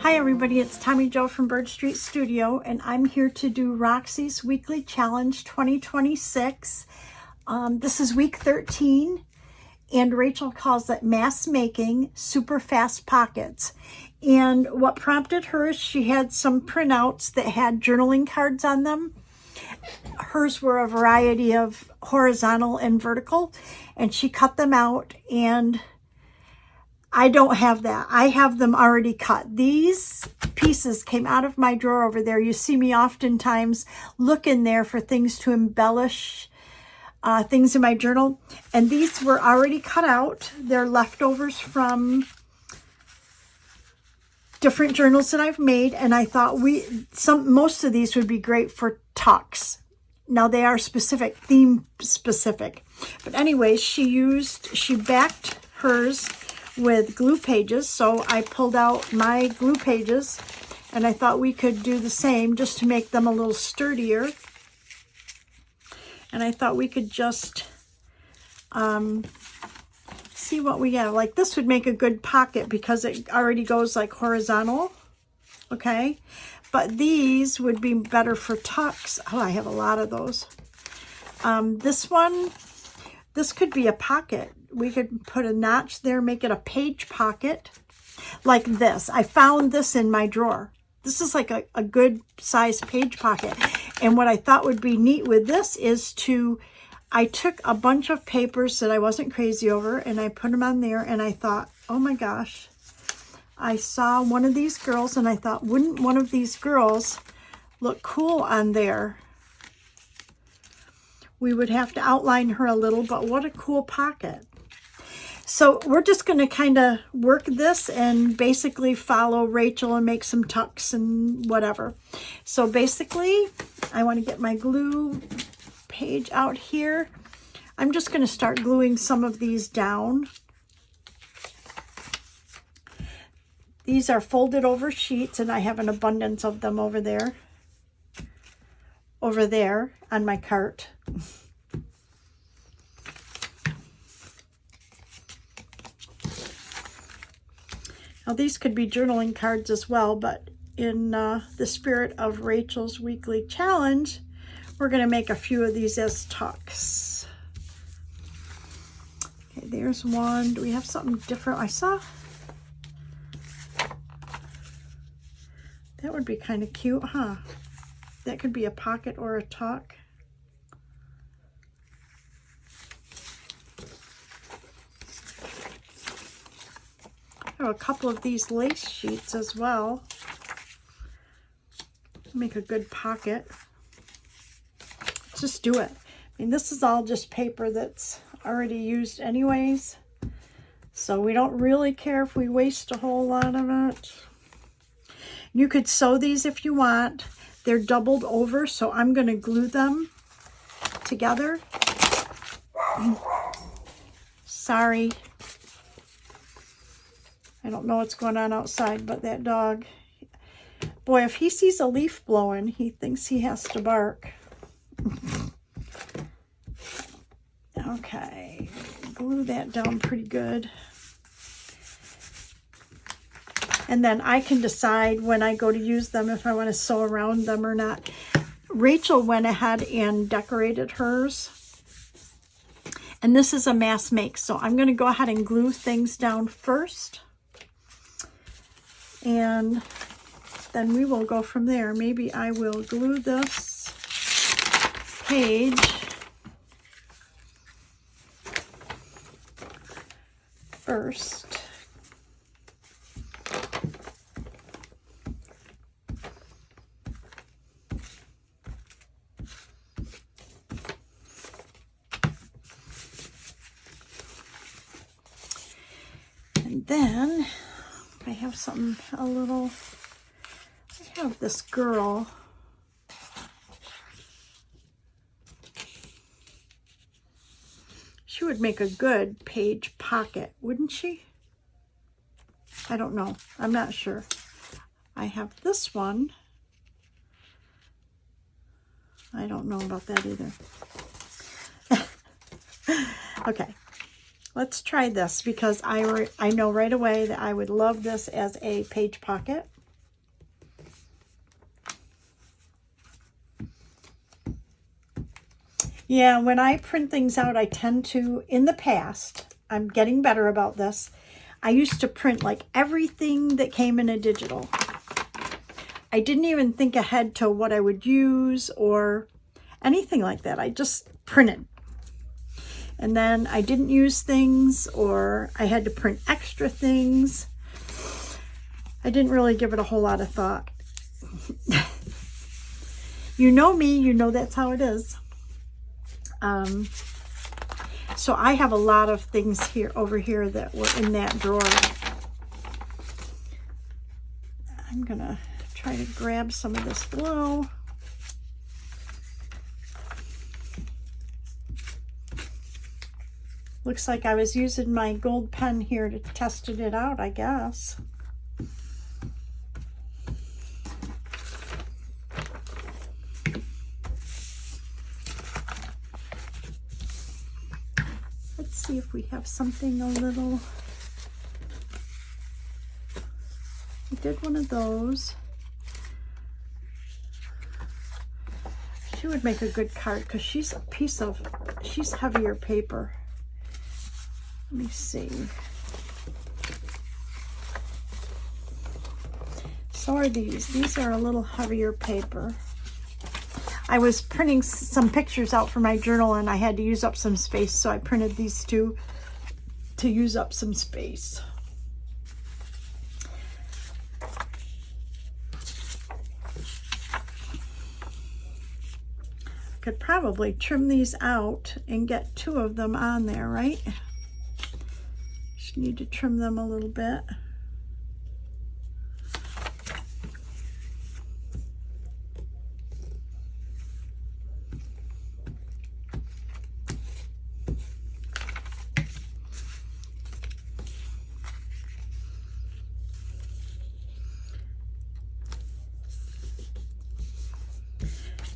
Hi everybody, it's Tommy Jo from Bird Street Studio, and I'm here to do Roxy's Weekly Challenge 2026. This is week 13, and Rachel calls it Mass Making Super Fast Pockets. And what prompted her is she had some printouts that had journaling cards on them. Hers were a variety of horizontal and vertical, and she cut them out, and I don't have that. I have them already cut. These pieces came out of my drawer over there. You see me oftentimes look in there for things to embellish things in my journal. And these were already cut out. They're leftovers from different journals that I've made. And I thought most of these would be great for tucks. Now they are specific, theme specific. But anyway, she backed hers with glue pages, so I pulled out my glue pages, and I thought we could do the same just to make them a little sturdier. And I thought we could just see what we have. Like this would make a good pocket because it already goes like horizontal, okay? But these would be better for tucks. Oh, I have a lot of those. This could be a pocket. We could put a notch there, make it a page pocket like this. I found this in my drawer. This is like a good size page pocket. And what I thought would be neat with this is I took a bunch of papers that I wasn't crazy over and I put them on there, and I thought, oh my gosh, I saw one of these girls and I thought, wouldn't one of these girls look cool on there? We would have to outline her a little, but what a cool pocket. So we're just going to kind of work this and basically follow Rachel and make some tucks and whatever. So basically, I want to get my glue page out here. I'm just going to start gluing some of these down. These are folded over sheets, and I have an abundance of them over there on my cart. Now these could be journaling cards as well, but in the spirit of Rachel's weekly challenge, we're going to make a few of these as tucks. Okay, there's one. Do we have something different? I saw that would be kind of cute, huh? That could be a pocket or a tuck. I have a couple of these lace sheets as well. Make a good pocket. Let's just do it. I mean, this is all just paper that's already used anyways, so we don't really care if we waste a whole lot of it. You could sew these if you want. They're doubled over, so I'm going to glue them together. Sorry. I don't know what's going on outside, but that dog, boy, if he sees a leaf blowing, he thinks he has to bark. Okay, glue that down pretty good. And then I can decide when I go to use them if I want to sew around them or not. Rachel went ahead and decorated hers. And this is a mass make, so I'm going to go ahead and glue things down first. And then we will go from there. Maybe I will glue this page first. And then I have something I have this girl. She would make a good page pocket, wouldn't she? I don't know. I'm not sure. I have this one. I don't know about that either. Okay. Let's try this because I know right away that I would love this as a page pocket. Yeah, when I print things out, I tend to, in the past, I'm getting better about this, I used to print like everything that came in a digital. I didn't even think ahead to what I would use or anything like that. I just printed. And then I didn't use things, or I had to print extra things. I didn't really give it a whole lot of thought. You know me, you know that's how it is. So I have a lot of things here over here that were in that drawer. I'm gonna try to grab some of this glue. Looks like I was using my gold pen here to test it out, I guess. Let's see if we have something a little... We did one of those. She would make a good card because she's a piece of, she's heavier paper. Let me see. So are these. These are a little heavier paper. I was printing some pictures out for my journal and I had to use up some space, so I printed these two to use up some space. Could probably trim these out and get 2 of them on there, right? Just need to trim them a little bit.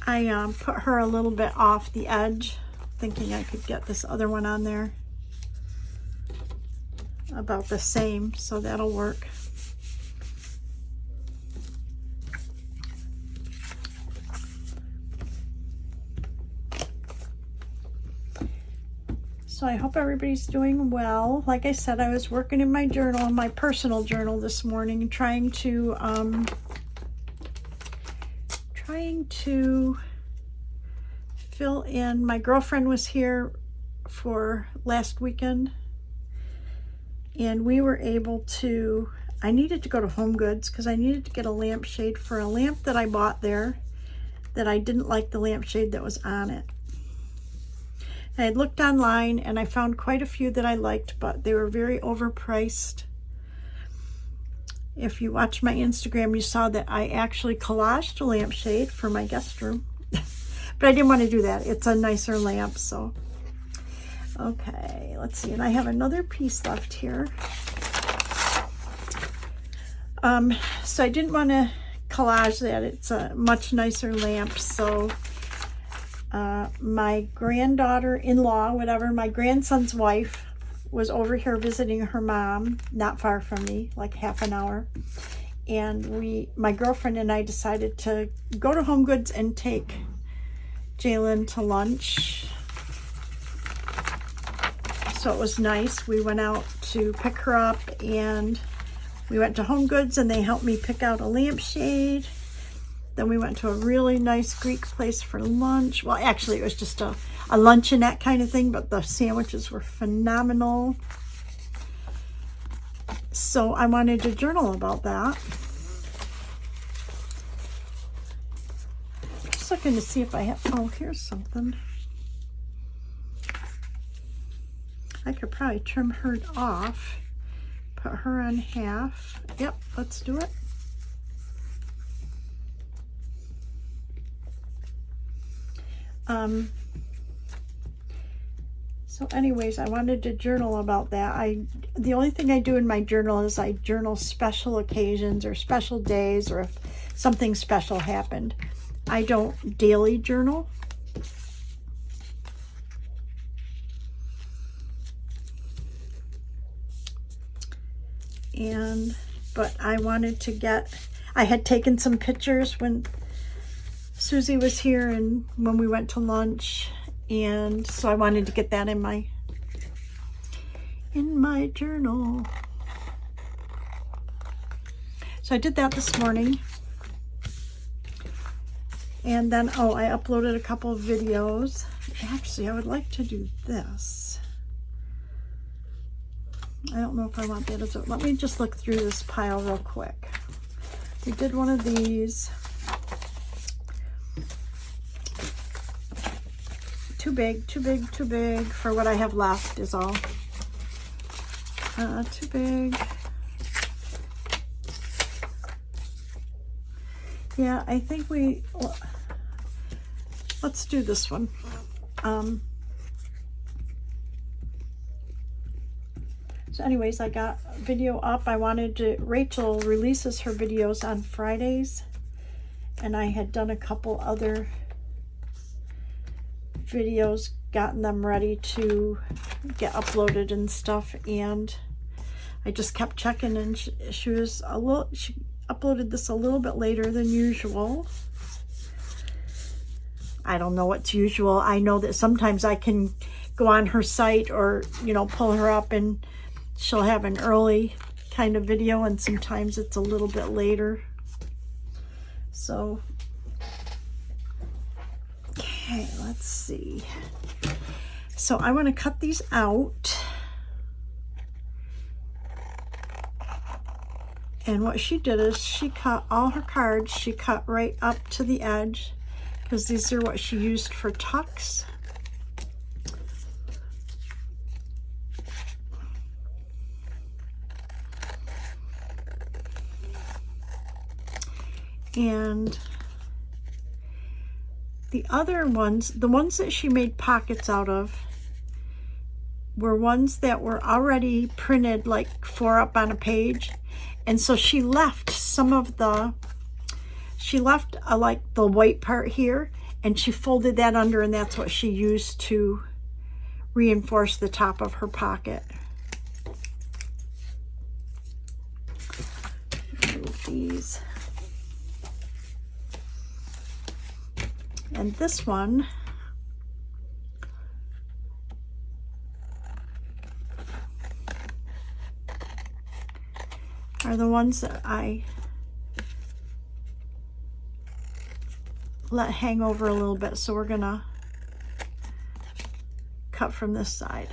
I put her a little bit off the edge, thinking I could get this other one on there about the same, so that'll work. So I hope everybody's doing well. Like I said, I was working in my journal, my personal journal this morning, trying to fill in. My girlfriend was here for last weekend and we were able to, I needed to go to Home Goods because I needed to get a lampshade for a lamp that I bought there that I didn't like the lampshade that was on it. I had looked online and I found quite a few that I liked, but they were very overpriced. If you watch my Instagram, you saw that I actually collaged a lampshade for my guest room. But I didn't want to do that. It's a nicer lamp, so. Okay, let's see. And I have another piece left here. So I didn't want to collage that. It's a much nicer lamp, so my granddaughter-in-law, whatever, my grandson's wife, was over here visiting her mom, not far from me, like half an hour. And my girlfriend and I decided to go to Home Goods and take Jalen to lunch. So it was nice. We went out to pick her up and we went to Home Goods and they helped me pick out a lampshade. Then we went to a really nice Greek place for lunch. Well, actually it was just a luncheonette kind of thing, but the sandwiches were phenomenal. So I wanted to journal about that. Just looking to see if I have, oh, here's something. I could probably trim her off, put her on half. Yep, let's do it. So anyways, I wanted to journal about that. The only thing I do in my journal is I journal special occasions or special days, or if something special happened. I don't daily journal. But I wanted to I had taken some pictures when Susie was here and when we went to lunch, And so I wanted to get that in my journal. So I did that this morning. And then, oh, I uploaded a couple of videos. Actually, I would like to do this. I don't know if I want that as well. Let me just look through this pile real quick. We did one of these. Too big for what I have left is all. Too big. Yeah, I think let's do this one. So anyways, I got a video up. Rachel releases her videos on Fridays, and I had done a couple other videos, gotten them ready to get uploaded and stuff, and I just kept checking, and she uploaded this a little bit later than usual. I don't know what's usual. I know that sometimes I can go on her site or, you know, pull her up and she'll have an early kind of video, and sometimes it's a little bit later. So, okay, let's see. So I want to cut these out. And what she did is she cut all her cards, she cut right up to the edge, because these are what she used for tucks. And the other ones, the ones that she made pockets out of, were ones that were already printed, like 4 up on a page. And so she left some of the, like the white part here, and she folded that under, and that's what she used to reinforce the top of her pocket. Move these. And this one, are the ones that I let hang over a little bit. So we're gonna cut from this side.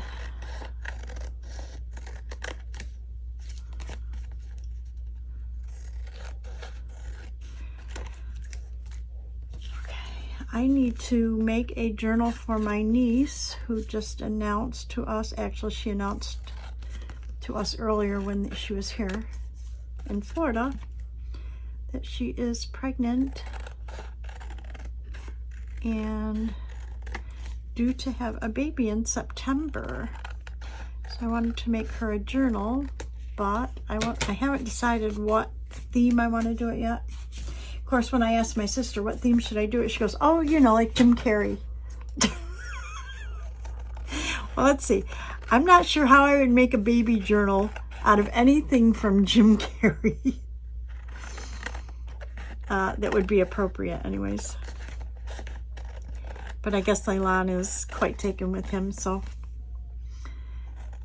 I need to make a journal for my niece, who just announced to us, actually she announced to us earlier when she was here in Florida, that she is pregnant and due to have a baby in September. So I wanted to make her a journal, but I haven't decided what theme I want to do it yet. Of course, when I asked my sister, what theme should I do it, she goes, oh, you know, like Jim Carrey. Well, let's see. I'm not sure how I would make a baby journal out of anything from Jim Carrey. That would be appropriate anyways. But I guess Leilani is quite taken with him, so.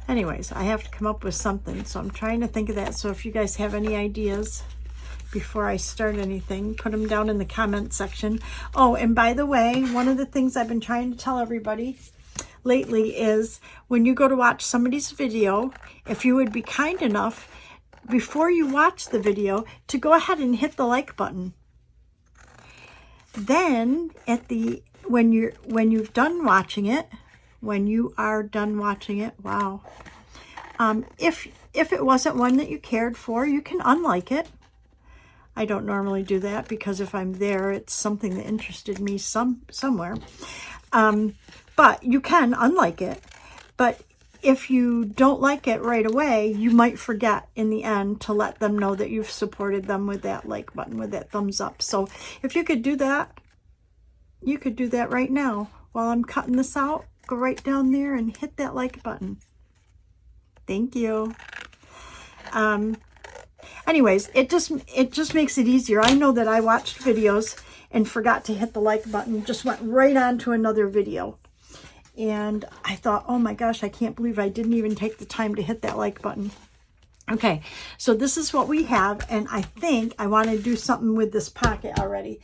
Anyways, I have to come up with something, so I'm trying to think of that. So if you guys have any ideas before I start anything, put them down in the comment section. Oh, and by the way, one of the things I've been trying to tell everybody lately is when you go to watch somebody's video, if you would be kind enough before you watch the video to go ahead and hit the like button. Then when you are done watching it, wow. If it wasn't one that you cared for, you can unlike it. I don't normally do that because if I'm there, it's something that interested me somewhere. But you can unlike it. But if you don't like it right away, you might forget in the end to let them know that you've supported them with that like button, with that thumbs up. So if you could do that, you could do that right now. While I'm cutting this out, go right down there and hit that like button. Thank you. Anyways, it just makes it easier. I know that I watched videos and forgot to hit the like button, just went right on to another video. And I thought, oh my gosh, I can't believe I didn't even take the time to hit that like button. Okay, so this is what we have, and I think I want to do something with this pocket already.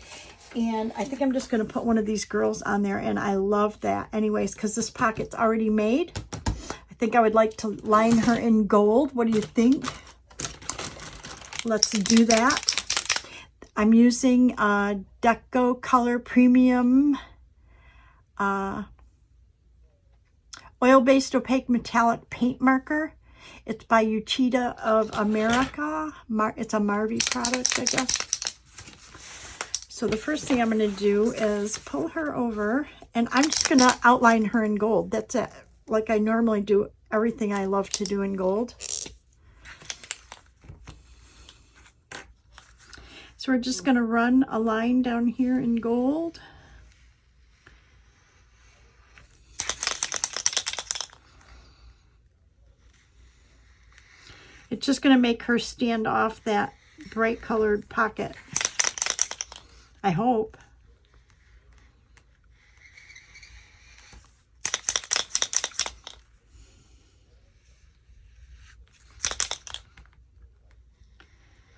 And I think I'm just going to put one of these girls on there, and I love that anyways, because this pocket's already made. I think I would like to line her in gold. What do you think? Let's do that. I'm using Deco Color Premium oil-based opaque metallic paint marker. It's by Uchida of America. It's a Marvy product, I guess. So the first thing I'm going to do is pull her over, and I'm just going to outline her in gold. That's it. Like I normally do everything I love to do in gold. So we're just going to run a line down here in gold. It's just going to make her stand off that bright colored pocket. I hope.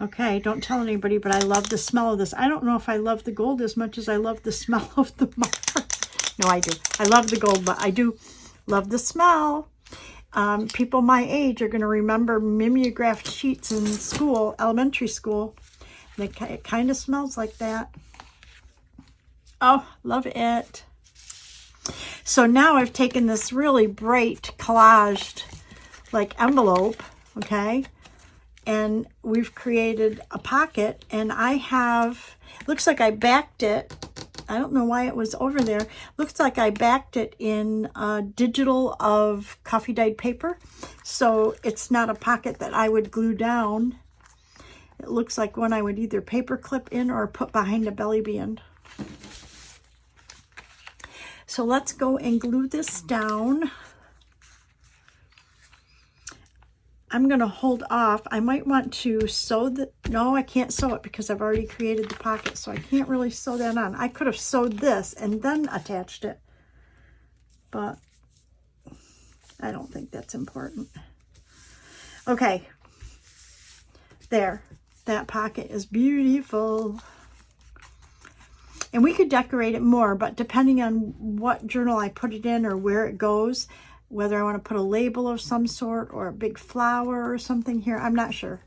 Okay, don't tell anybody, but I love the smell of this. I don't know if I love the gold as much as I love the smell of the marker. No, I do. I love the gold, but I do love the smell. People my age are going to remember mimeographed sheets in school, elementary school. It kind of smells like that. Oh, love it. So now I've taken this really bright collaged like envelope, okay, and we've created a pocket, and I have, looks like I backed it. I don't know why it was over there. Looks like I backed it in digital of coffee dyed paper. So it's not a pocket that I would glue down. It looks like one I would either paper clip in or put behind a belly band. So let's go and glue this down. I'm going to hold off. I might want to sew the, no, I can't sew it because I've already created the pocket, so I can't really sew that on. I could have sewed this and then attached it, but I don't think that's important. Okay, there, that pocket is beautiful. And we could decorate it more, but depending on what journal I put it in or where it goes, whether I want to put a label of some sort or a big flower or something here, I'm not sure.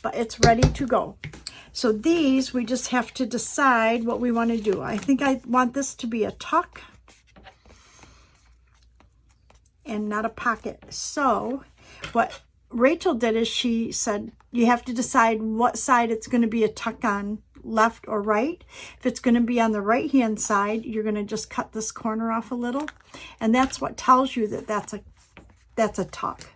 But it's ready to go. So these, we just have to decide what we want to do. I think I want this to be a tuck and not a pocket. So what Rachel did is she said, you have to decide what side it's going to be a tuck on, left or right. If it's going to be on the right hand side, you're going to just cut this corner off a little, and that's what tells you that that's a tuck.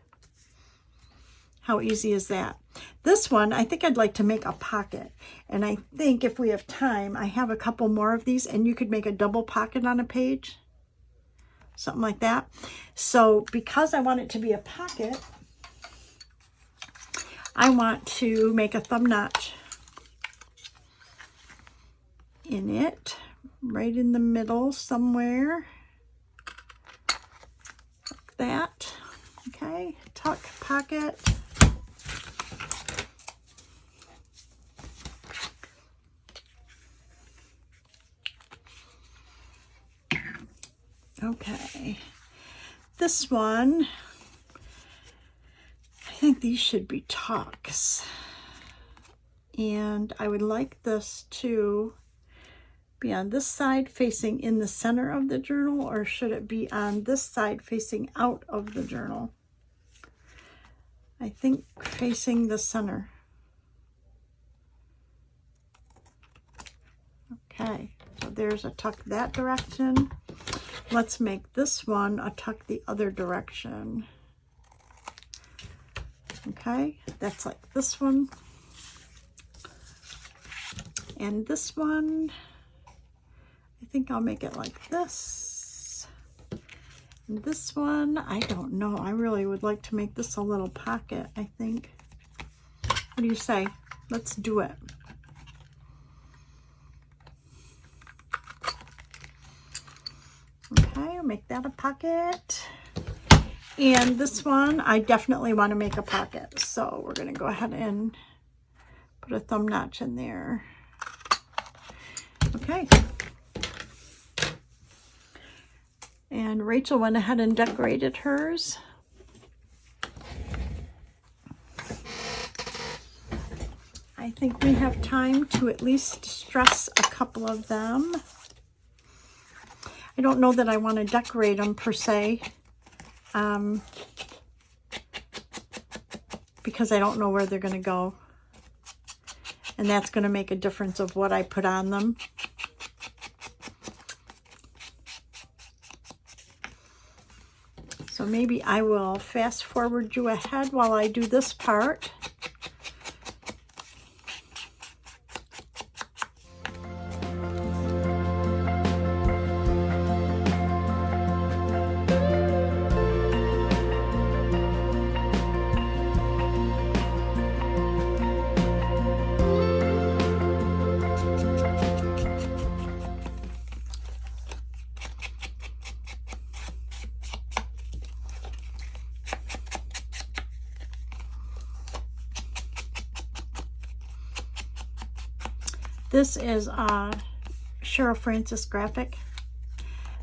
How easy is that? This one, I think I'd like to make a pocket, and I think if we have time, I have a couple more of these, and you could make a double pocket on a page, something like that. So because I want it to be a pocket, I want to make a thumb notch in it, right in the middle somewhere, like that. Okay, tuck, pocket. Okay, this one, I think these should be tucks, and I would like this to be on this side facing in the center of the journal, or should it be on this side facing out of the journal? I think facing the center. Okay, so there's a tuck that direction. Let's make this one a tuck the other direction. Okay, that's like this one. And this one, I think I'll make it like this. And this one, I don't know. I really would like to make this a little pocket, I think. What do you say? Let's do it. Okay, make that a pocket. And this one, I definitely want to make a pocket. So we're going to go ahead and put a thumb notch in there. Okay. And Rachel went ahead and decorated hers. I think we have time to at least distress a couple of them. I don't know that I want to decorate them per se, because I don't know where they're going to go. And that's going to make a difference of what I put on them. So maybe I will fast forward you ahead while I do this part. This is Cheryl Francis graphic.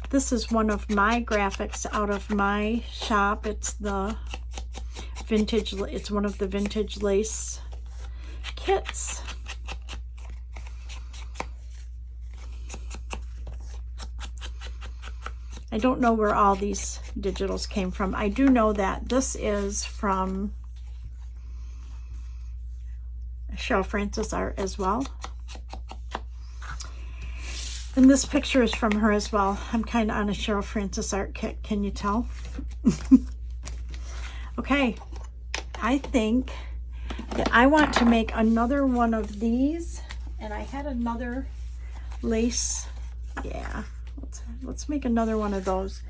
This is one of my graphics out of my shop. It's the vintage, it's one of the vintage lace kits. I don't know where all these digitals came from. I do know that this is from Cheryl Francis art as well. And this picture is from her as well. I'm kind of on a Cheryl Francis art kit, can you tell? Okay, I think that I want to make another one of these. And I had another lace. Yeah, let's make another one of those.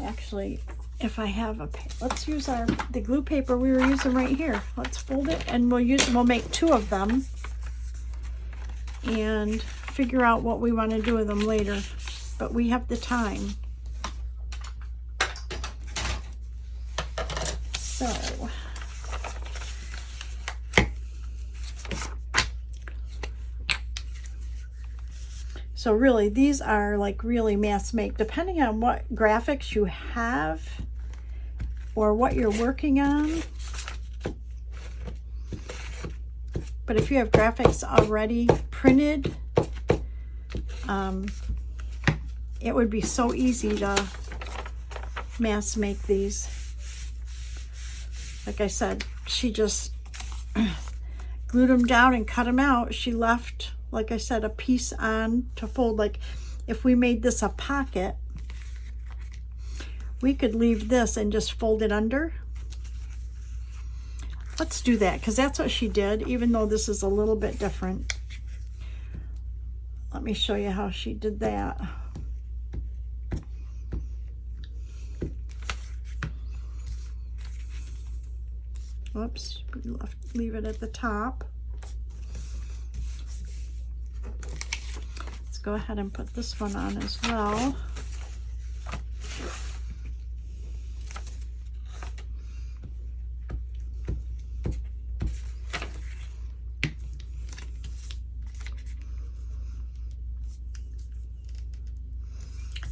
Actually, if I have a, let's use the glue paper we were using right here. Let's fold it and we'll make two of them and figure out what we want to do with them later, but we have the time. So really, these are like really mass make, depending on what graphics you have or what you're working on. But if you have graphics already printed, it would be so easy to mass make these. Like I said, she just glued them down and cut them out. She left, like I said, a piece on to fold. Like if we made this a pocket, we could leave this and just fold it under. Let's do that, because that's what she did, even though this is a little bit different. Let me show you how she did that. Whoops, leave it at the top. Let's go ahead and put this one on as well.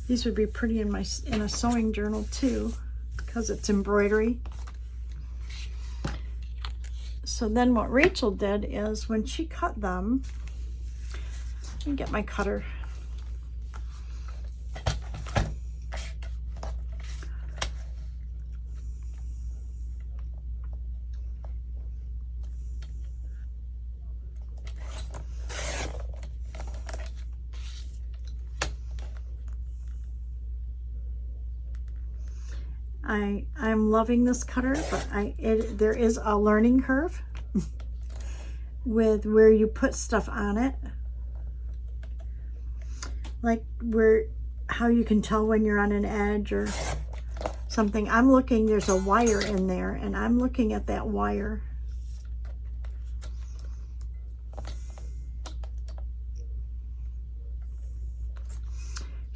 These would be pretty in a sewing journal too, because it's embroidery. So then what Rachel did is when she cut them, let me get my cutter. I'm loving this cutter, but there is a learning curve with where you put stuff on it, like how you can tell when you're on an edge or something. I'm looking, there's a wire in there, and I'm looking at that wire.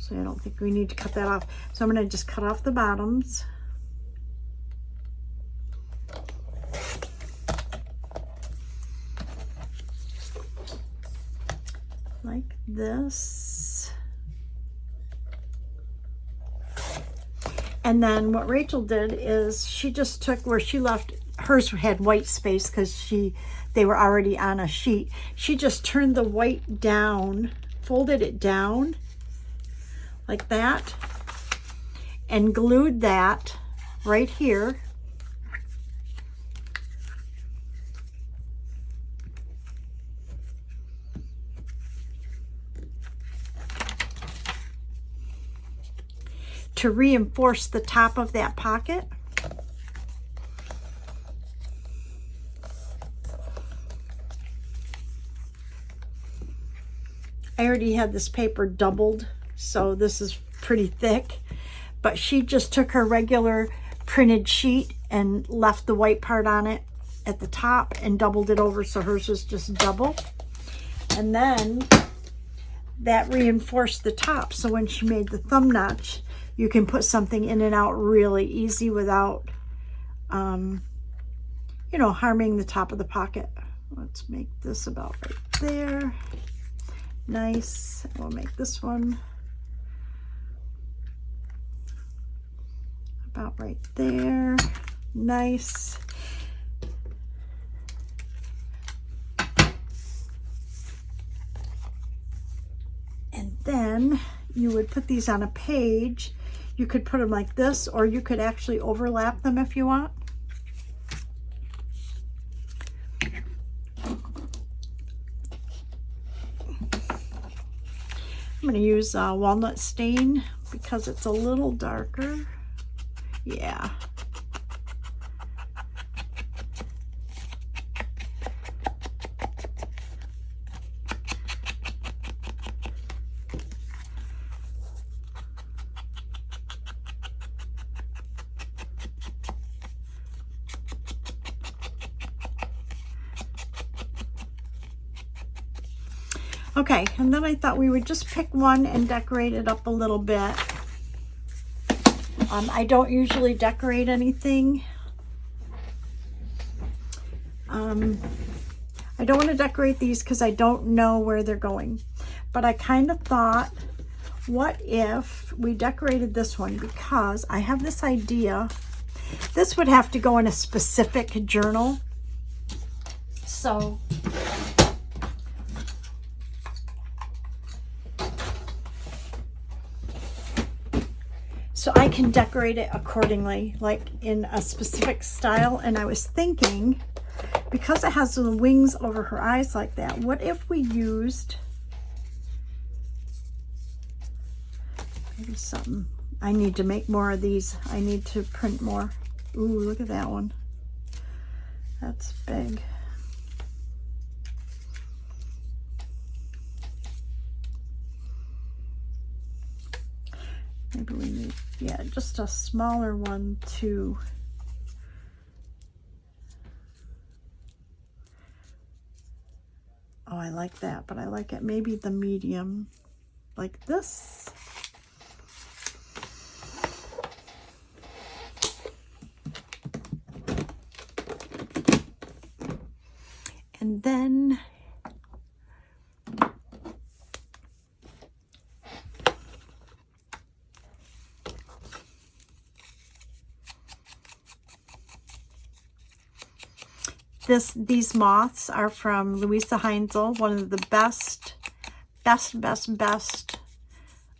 So I don't think we need to cut that off. So I'm going to just cut off the bottoms. Like this. And then what Rachel did is she just took where she left, hers had white space because they were already on a sheet. She just turned the white down, folded it down like that, and glued that right here. To reinforce the top of that pocket. I already had this paper doubled, so this is pretty thick, but she just took her regular printed sheet and left the white part on it at the top and doubled it over, so hers was just double. And then that reinforced the top, so when she made the thumb notch, you can put something in and out really easy without, you know, harming the top of the pocket. Let's make this about right there. Nice. We'll make this one about right there. Nice. And then you would put these on a page. You could put them like this, or you could actually overlap them if you want. I'm going to use walnut stain because it's a little darker. Yeah. Okay, and then I thought we would just pick one and decorate it up a little bit. I don't usually decorate anything. I don't want to decorate these because I don't know where they're going. But I kind of thought, what if we decorated this one? Because I have this idea. This would have to go in a specific journal. So I can decorate it accordingly, like in a specific style. And I was thinking, because it has the wings over her eyes like that, what if we used maybe something? I need to make more of these. I need to print more. Ooh, look at that one. That's big. Maybe we need, yeah, just a smaller one too. Oh, I like that, but I like it maybe the medium, like this. And then these moths are from Louisa Heinzel, one of the best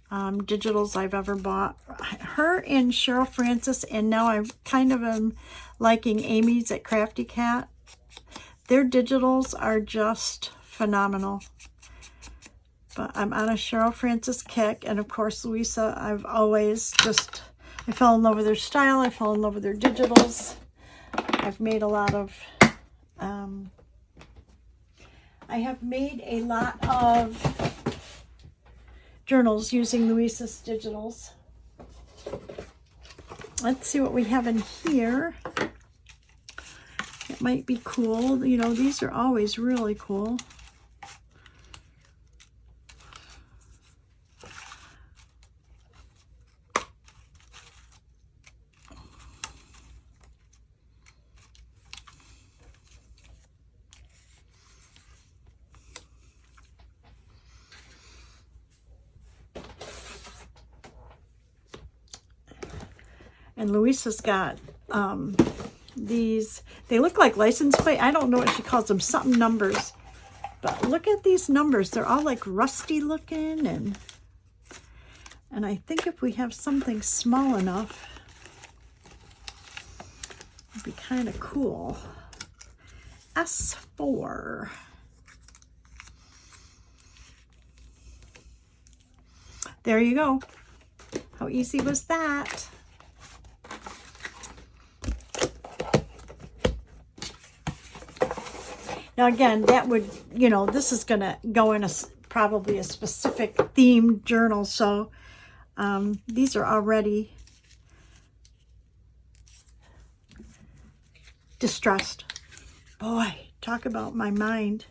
digitals I've ever bought. Her and Cheryl Francis, and now I kind of am liking Amy's at Crafty Cat. Their digitals are just phenomenal. But I'm on a Cheryl Francis kick, and of course Louisa, I've always just, I fell in love with their style, I fell in love with their digitals. I've made a lot of I have made a lot of journals using Louisa's digitals. Let's see what we have in here. It might be cool. You know, these are always really cool. And Luisa's got these, they look like license plate. I don't know what she calls them, something numbers. But look at these numbers. They're all like rusty looking. And I think if we have something small enough, it'd be kind of cool. S4. There you go. How easy was that? Now again, that would, you know, this is going to go in probably a specific themed journal. So these are already distressed. Boy, talk about my mind.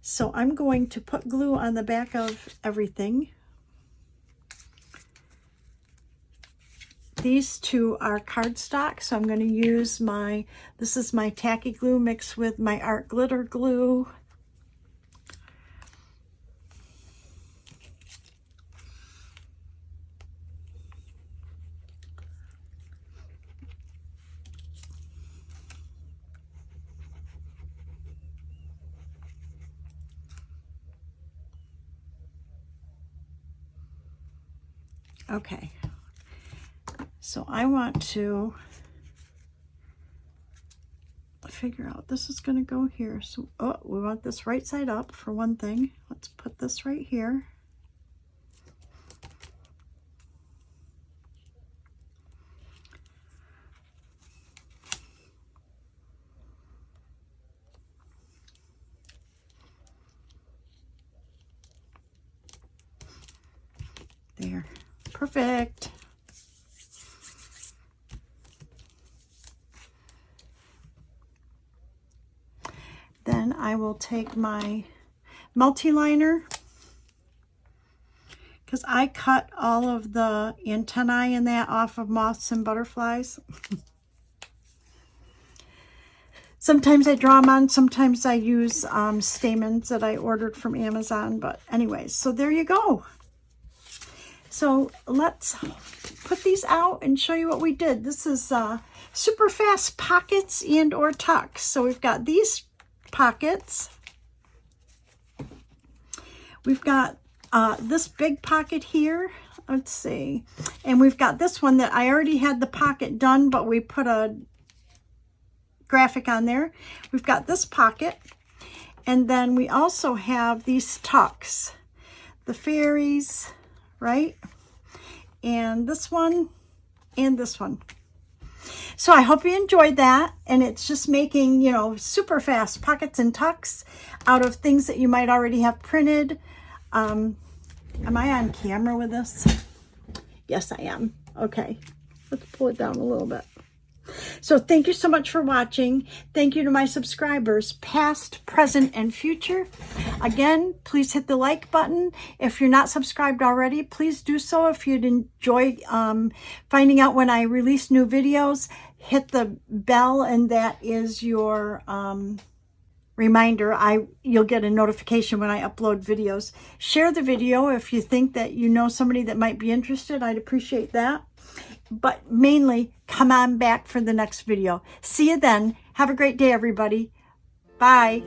So I'm going to put glue on the back of everything. These two are cardstock, so I'm going to use this is my tacky glue mixed with my art glitter glue. Okay. So I want to figure out, this is going to go here. So, oh, we want this right side up for one thing. Let's put this right here. There. Perfect. Then I will take my multi-liner, because I cut all of the antennae in that off of moths and butterflies. Sometimes I draw them on, sometimes I use stamens that I ordered from Amazon, but anyways, so there you go. So let's put these out and show you what we did. This is super fast pockets and or tucks. So we've got these pockets. We've got this big pocket here. Let's see. And we've got this one that I already had the pocket done, but we put a graphic on there. We've got this pocket. And then we also have these tucks. The fairies, right? And this one and this one. So I hope you enjoyed that. And it's just making, you know, super fast pockets and tucks out of things that you might already have printed. Am I on camera with this? Yes, I am. Okay. Let's pull it down a little bit. So thank you so much for watching. Thank you to my subscribers, past, present, and future. Again, please hit the like button. If you're not subscribed already, please do so. If you'd enjoy finding out when I release new videos, hit the bell, and that is your reminder. You'll get a notification when I upload videos. Share the video if you think that you know somebody that might be interested. I'd appreciate that. But mainly, come on back for the next video. See you then. Have a great day, everybody. Bye.